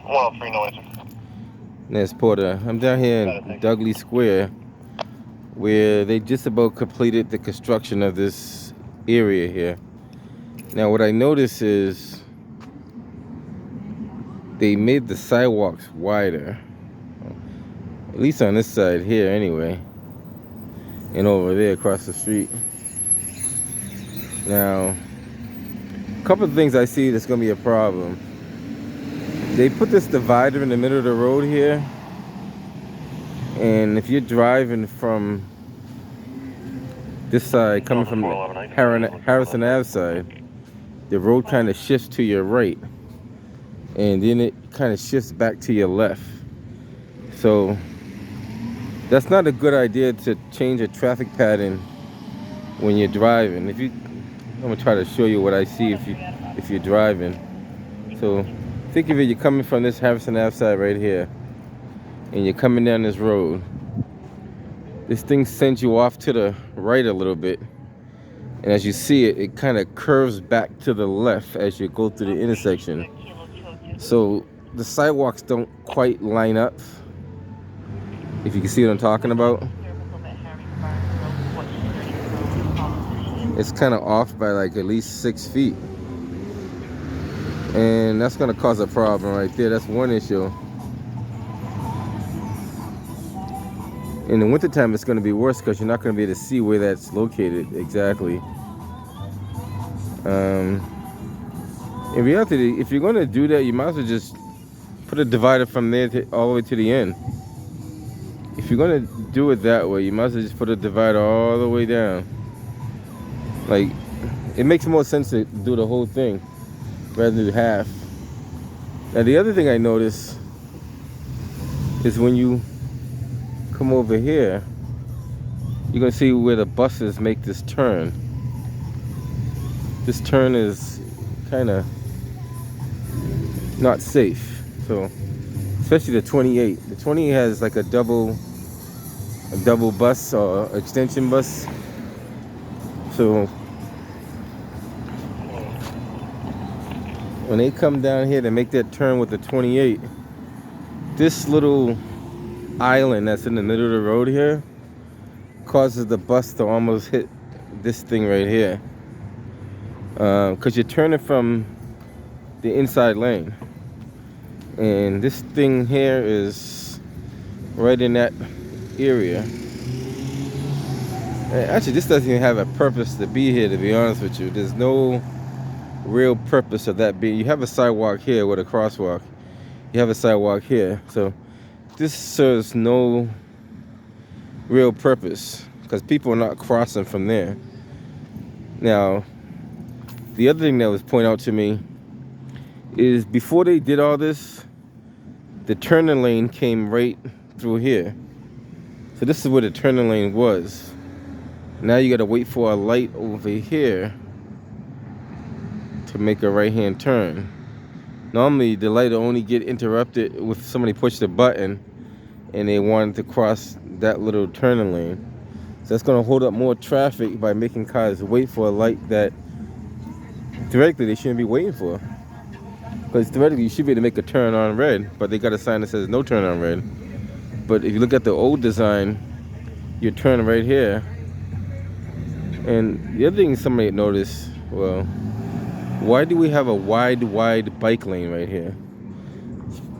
103, no answer. Nez Porter. I'm down here in Dudley Square, where they just about completed the construction of this area here. Now, what I notice is they made the sidewalks wider, at least on this side here, anyway, and over there across the street. Now, a couple of things I see that's going to be a problem. They put this divider in the middle of the road here, and if you're driving from this side, coming from the Harrison Ave side, the road kind of shifts to your right, and then it kind of shifts back to your left. So that's not a good idea to change a traffic pattern when you're driving. I'm gonna try to show you what I see if you're driving. So think of it, you're coming from this Harrison Ave side right here, and you're coming down this road. This thing sends you off to the right a little bit, and as you see it, it kind of curves back to the left as you go through the intersection. So the sidewalks don't quite line up, if you can see what I'm talking about. It's kind of off by like at least 6 feet, and that's going to cause a problem right there. That's one issue. In the wintertime, it's going to be worse because you're not going to be able to see where that's located exactly. In reality, if you're going to do that, you might as well just put a divider from there all the way to the end. If you're going to do it that way, you might as well just put a divider all the way down. Like, it makes more sense to do the whole thing rather than do half. Now, the other thing I notice is when you come over here, you're going to see where the buses make this turn. This turn is kind of not safe. So, especially the 28. The 28 has like a double bus or extension bus. So when they come down here to make that turn with the 28, this little island that's in the middle of the road here causes the bus to almost hit this thing right here, because you're turning from the inside lane, and this thing here is right in that area. And actually, this doesn't even have a purpose to be here, to be honest with you. There's no real purpose of that being. You have a sidewalk here with a crosswalk. You have a sidewalk here. So this serves no real purpose because people are not crossing from there. Now, the other thing that was pointed out to me is before they did all this, the turning lane came right through here. So this is where the turning lane was. Now you got to wait for a light over here to make a right-hand turn. Normally, the light will only get interrupted if somebody pushed the button and they wanted to cross that little turning lane. So that's going to hold up more traffic by making cars wait for a light that theoretically they shouldn't be waiting for. Because theoretically you should be able to make a turn on red, but they got a sign that says no turn on red. But if you look at the old design, you turn right here. And the other thing somebody noticed, well, why do we have a wide bike lane right here?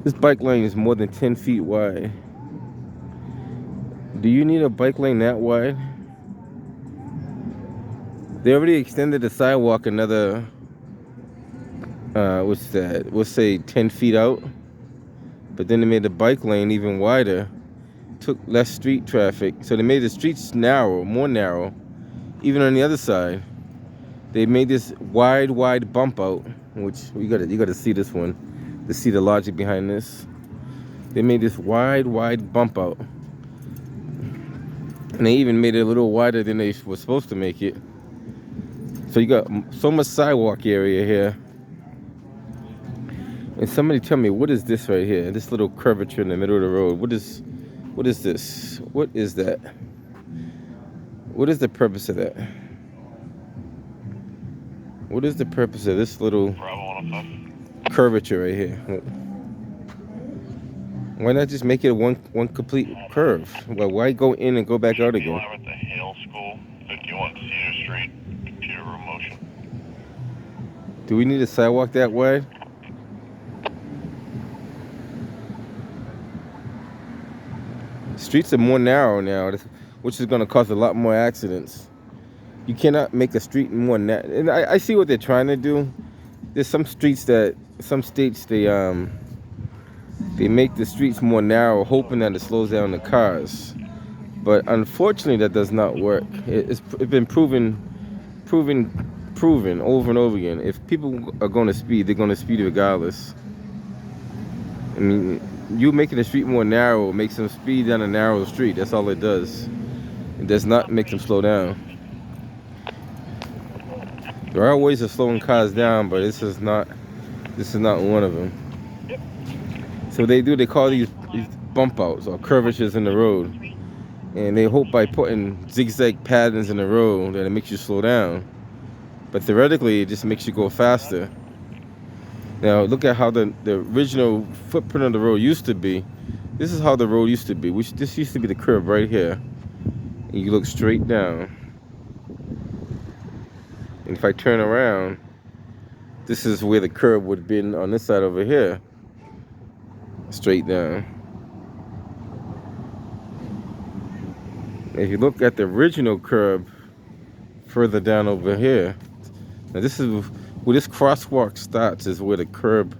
This bike lane is more than 10 feet wide. Do you need a bike lane that wide? They already extended the sidewalk another, what's that? We'll say 10 feet out. But then they made the bike lane even wider. Took less street traffic. So they made the streets narrow, more narrow. Even on the other side, they made this wide bump out, which you gotta see this one to see the logic behind this. They made this wide bump out, and they even made it a little wider than they were supposed to make it. So you got so much sidewalk area here. And somebody tell me, what is this right here? This little curvature in the middle of the road. What is this? What is that? What is the purpose of that? What is the purpose of this little curvature right here? Why not just make it one complete curve? Well, why go in and go back out again? I'm at the Hale School, 51 Cedar Street, computer room motion. Do we need a sidewalk that wide? Streets are more narrow now, which is going to cause a lot more accidents. You cannot make a street more narrow. And I see what they're trying to do. There's some states they make the streets more narrow, hoping that it slows down the cars. But unfortunately, that does not work. It's been proven over and over again. If people are going to speed, they're going to speed regardless. I mean, you making the street more narrow makes them speed down a narrow street. That's all it does. It does not make them slow down. There are ways of slowing cars down, but this is not one of them. So they call these bump outs or curvatures in the road. And they hope by putting zigzag patterns in the road that it makes you slow down. But theoretically, it just makes you go faster. Now, look at how the original footprint of the road used to be. This is how the road used to be. This used to be the curb right here. And you look straight down. And if I turn around, this is where the curb would have been on this side over here. Straight down. If you look at the original curb further down over here, now this is where this crosswalk starts, is where the curb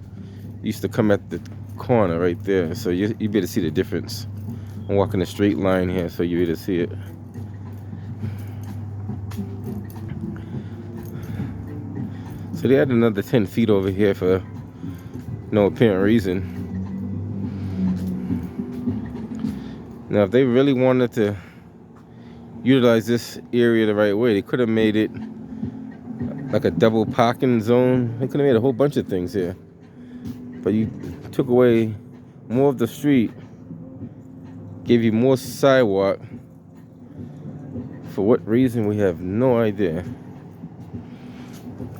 used to come at the corner right there. So you be able to see the difference. I'm walking a straight line here, so you be able to see it. So they had another 10 feet over here for no apparent reason. Now, if they really wanted to utilize this area the right way, they could have made it like a double parking zone. They could have made a whole bunch of things here. But you took away more of the street, gave you more sidewalk. For what reason, we have no idea.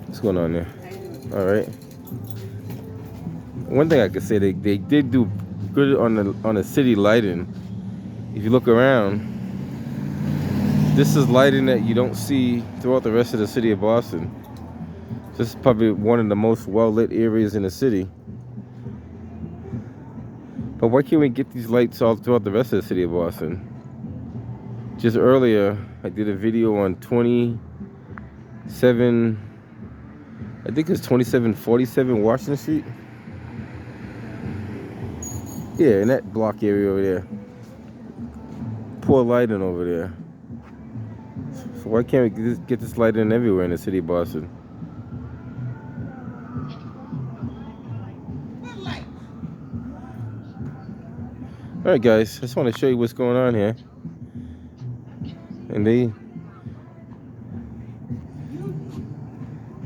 What's going on there? All right. One thing I could say, they did do good on the city lighting. If you look around, this is lighting that you don't see throughout the rest of the city of Boston. This is probably one of the most well-lit areas in the city. But why can't we get these lights all throughout the rest of the city of Boston? Just earlier, I did a video on 27, I think it's 2747 Washington Street. Yeah, in that block area over there. Poor lighting over there. So why can't we get this lighting everywhere in the city of Boston? Alright guys, I just want to show you what's going on here. And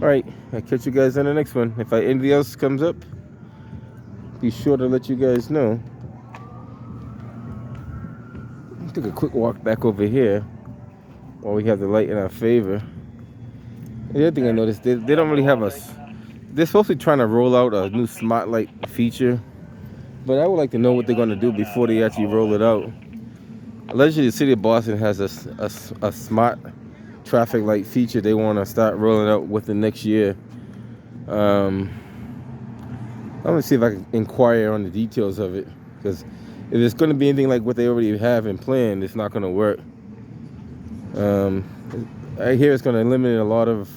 alright, I'll catch you guys on the next one. If anything else comes up, be sure to let you guys know. Took a quick walk back over here while we have the light in our favor. The other thing I noticed, they don't really have they're supposed to be trying to roll out a new smart light feature, but I would like to know what they're going to do before they actually roll it out. Allegedly, the city of Boston has a smart traffic light feature they want to start rolling out within next year. I'm going to see if I can inquire on the details of it, because if it's going to be anything like what they already have in plan, it's not going to work. I hear it's going to eliminate a lot of,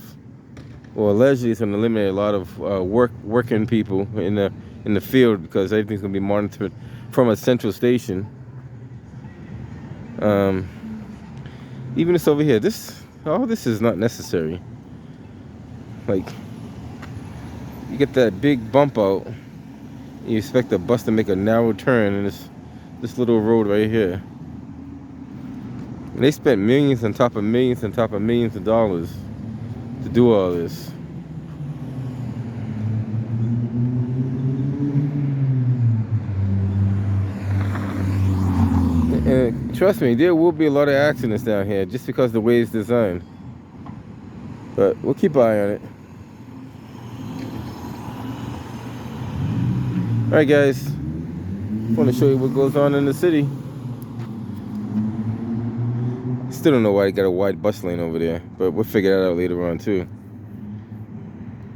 or allegedly it's going to eliminate a lot of working people in the field, because everything's going to be monitored from a central station. Even this over here, all this is not necessary. Like, you get that big bump out, you expect the bus to make a narrow turn in this little road right here. And they spent millions on top of millions on top of millions of dollars to do all this. And trust me, there will be a lot of accidents down here just because of the way it's designed. But we'll keep an eye on it. Alright guys, want to show you what goes on in the city. Still don't know why they got a wide bus lane over there, but we'll figure that out later on too.